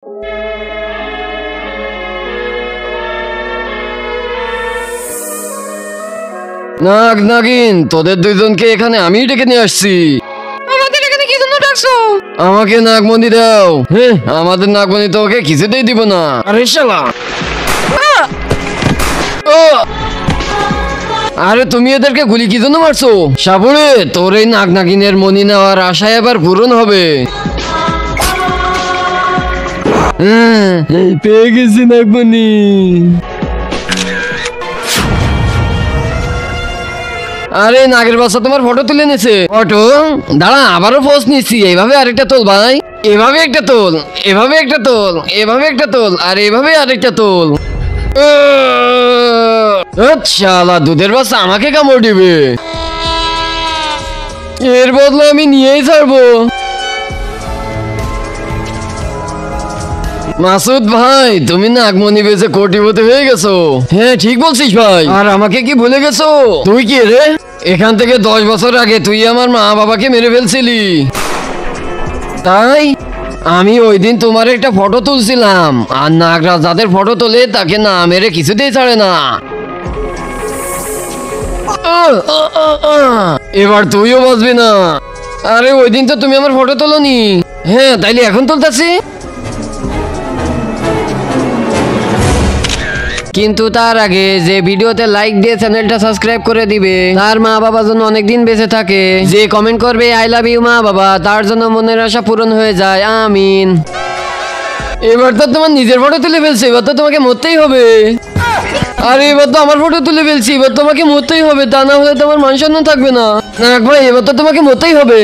নাগ নাগিন, তোদের দুইজনকে এখানে আমি ডেকে নিয়ে আসছি। আমাদের এখানে কি জন্য ডাকছো? আমাকে নাগমণি দাও। হ্যাঁ, আমাদের নাগমণি তো ওকে কিছুতেই দিব না। আরে শালা, আরে তুমি এদেরকে গুলি কি জন্য মারছো? সাপুরে, তোর এই নাগ নাগিনের মনি নেওয়ার আশায় এবার পূরণ হবে। পেয়ে গেছি নাগমণি। আরে নাগের বাচ্চা তোমার ফটো তুলে নিছে। ফটো দাঁড়া, আবারও পোজ নিচ্ছি। এইভাবে আরেকটা তোল ভাই, এভাবে একটা তোল, এভাবে একটা তোল, এভাবে একটা তোল, আর এভাবে আরেকটা তোল। শালা দুধের বাচ্চা আমাকে কামড় দিবে, এর বদলে আমি নিয়েই ছাড়বো। মাসুদ ভাই, তুমি নাগমণি বেঁচে কোটিপতি হয়ে গেছো। হ্যাঁ ঠিক বলছিস ভাই। আর আমাকে কি ভুলে গেছো? তুই কি রে? এখান থেকে 10 বছর আগে তুই আমার মা বাবাকে মেরে ফেলছিলি। তাই আমি ওই দিন তোমার একটা ফটো তুলছিলাম, আর নাগরাজ যাদের ফটো তোলে তাকে না মেরে কিছুতেই ছাড়ে না। এবার তুইও বাঁচবি না। আরে ওই দিন তো তুমি আমার ফটো তোলনি। হ্যাঁ, তাইলে এখন তুলতেছি। কিন্তু তার আগে যে ভিডিওতে লাইক দিয়ে চ্যানেলটা সাবস্ক্রাইব করে দিবে, তার মা বাবা যেন অনেকদিন বেঁচে থাকে, যে কমেন্ট করবে আই লাভ ইউ মা বাবা, তার জন্য মনের আশা পূরণ হয়ে যায়। আমিন। এবার তো তোমার নিজের ফটো তুলে ফেলছে, এবার তো তোমাকে মরতেই হবে। আরে এবার তো আমার ফটো তুলে ফেলছি, এবার তোমাকে মরতেই হবে, তা না হলে তোমার মান সম্মান থাকবে না। নাগ ভাই, এবার তো তোমাকে মরতেই হবে।